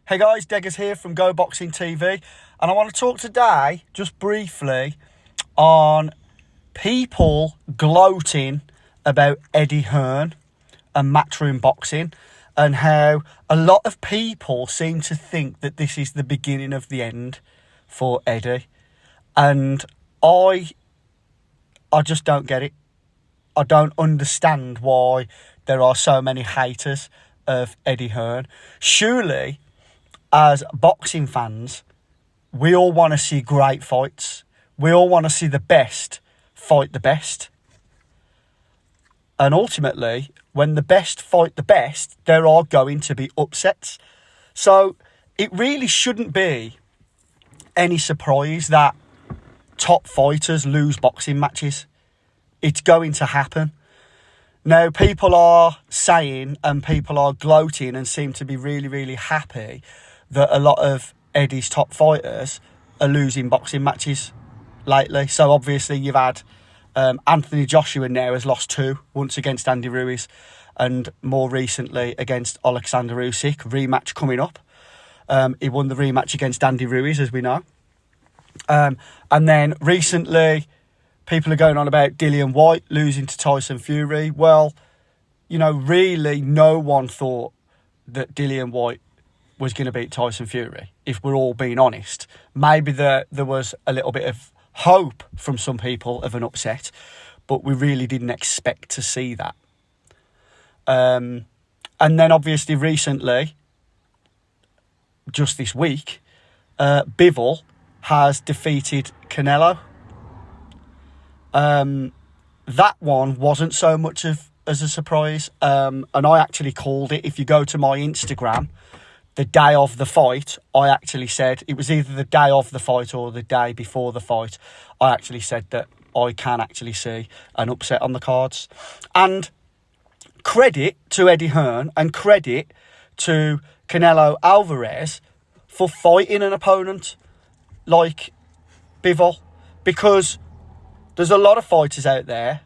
Hey guys, Deggers here from Go Boxing TV, and I want to talk today, just briefly, on people gloating about Eddie Hearn and Matchroom Boxing, and how a lot of people seem to think that this is the beginning of the end for Eddie, and I just don't get it. I don't understand why there are so many haters of Eddie Hearn. Surely, as boxing fans, we all want to see great fights. We all want to see the best fight the best. And ultimately, when the best fight the best, there are going to be upsets. So it really shouldn't be any surprise that top fighters lose boxing matches. It's going to happen. Now, people are saying and people are gloating and seem to be really, really happy that a lot of Eddie's top fighters are losing boxing matches lately. So obviously you've had Anthony Joshua now has lost 2, once against Andy Ruiz and more recently against Alexander Usyk. Rematch coming up. He won the rematch against Andy Ruiz, as we know. And then recently, people are going on about Dillian Whyte losing to Tyson Fury. Well, you know, really no one thought that Dillian Whyte was going to beat Tyson Fury, if we're all being honest. Maybe there was a little bit of hope from some people of an upset, but we really didn't expect to see that. And then obviously recently, just this week, Bivol has defeated Canelo. That one wasn't so much as a surprise, and I actually called it. If you go to my Instagram, the day of the fight, I actually said, it was either the day of the fight or the day before the fight, I actually said that I can actually see an upset on the cards. And credit to Eddie Hearn and credit to Canelo Alvarez for fighting an opponent like Bivol, because there's a lot of fighters out there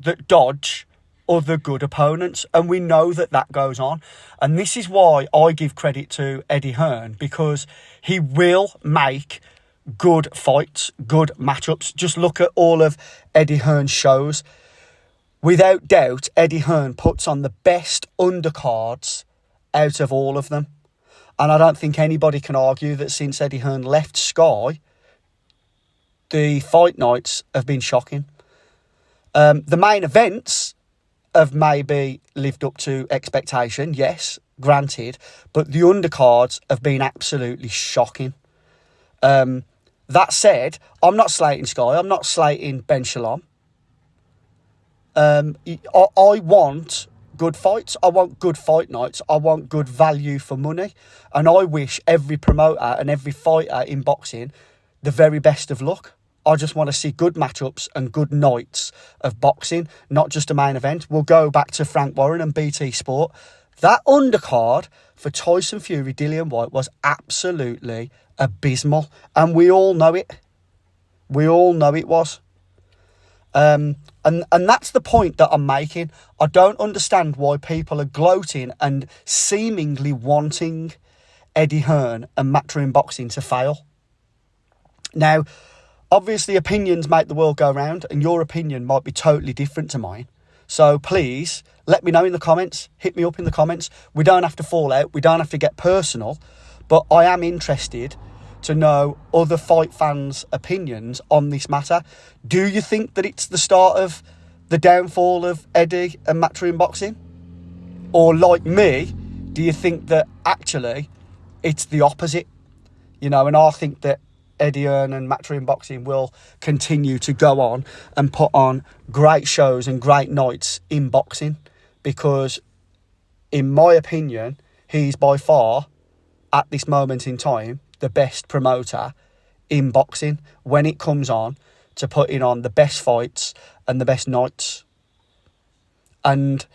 that dodge other good opponents, and we know that goes on. And this is why I give credit to Eddie Hearn, because he will make good fights, good matchups. Just look at all of Eddie Hearn's shows. Without doubt, Eddie Hearn puts on the best undercards out of all of them. And I don't think anybody can argue that since Eddie Hearn left Sky, the fight nights have been shocking. The main events have maybe lived up to expectation, yes, granted, but the undercards have been absolutely shocking. That said, I'm not slating Sky, I'm not slating Ben Shalom. I want good fights, I want good fight nights, I want good value for money, and I wish every promoter and every fighter in boxing the very best of luck. I just want to see good matchups and good nights of boxing, not just a main event. We'll go back to Frank Warren and BT Sport. That undercard for Tyson Fury, Dillian Whyte was absolutely abysmal, and we all know it. We all know it was. And that's the point that I'm making. I don't understand why people are gloating and seemingly wanting Eddie Hearn and Matchroom Boxing to fail. Now, obviously, opinions make the world go round, and your opinion might be totally different to mine. So please, let me know in the comments. Hit me up in the comments. We don't have to fall out. We don't have to get personal. But I am interested to know other fight fans' opinions on this matter. Do you think that it's the start of the downfall of Eddie and Matchroom Boxing? Or like me, do you think that actually it's the opposite? You know, and I think that Eddie Hearn and Matchroom Boxing will continue to go on and put on great shows and great nights in boxing, because in my opinion, he's by far, at this moment in time, the best promoter in boxing when it comes on to putting on the best fights and the best nights, and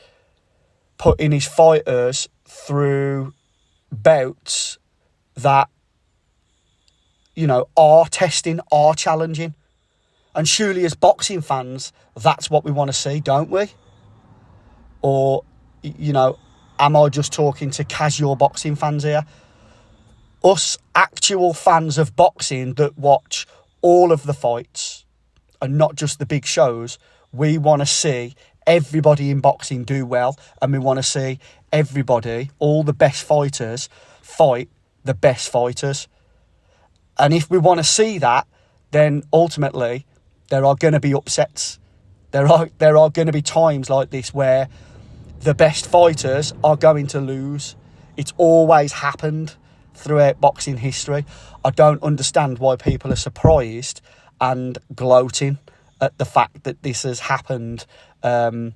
putting his fighters through bouts that, you know, are testing, are challenging. And surely as boxing fans, that's what we want to see, don't we? Or, you know, am I just talking to casual boxing fans here? us actual fans of boxing that watch all of the fights and not just the big shows, we want to see everybody in boxing do well, and we want to see everybody, all the best fighters, fight the best fighters. And if we want to see that, then ultimately there are going to be upsets. There are going to be times like this where the best fighters are going to lose. It's always happened throughout boxing history. I don't understand why people are surprised and gloating at the fact that this has happened on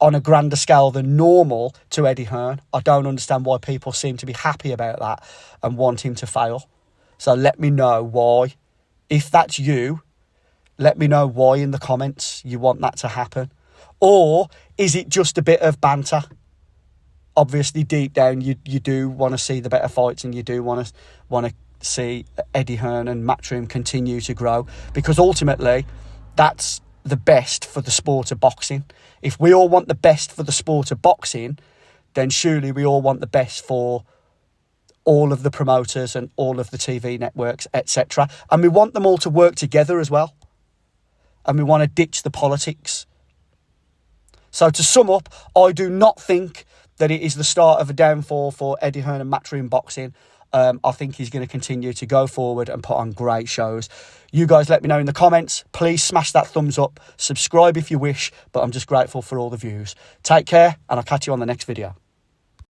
a grander scale than normal to Eddie Hearn. I don't understand why people seem to be happy about that and want him to fail. So let me know why. If that's you, let me know why in the comments you want that to happen. Or is it just a bit of banter? Obviously, deep down, you do want to see the better fights, and you do want to see Eddie Hearn and Matchroom continue to grow, because ultimately, that's the best for the sport of boxing. If we all want the best for the sport of boxing, then surely we all want the best for all of the promoters and all of the TV networks, etc. And we want them all to work together as well. And we want to ditch the politics. So to sum up, I do not think that it is the start of a downfall for Eddie Hearn and Matchroom Boxing. I think he's going to continue to go forward and put on great shows. You guys let me know in the comments. Please smash that thumbs up. Subscribe if you wish, but I'm just grateful for all the views. Take care, and I'll catch you on the next video.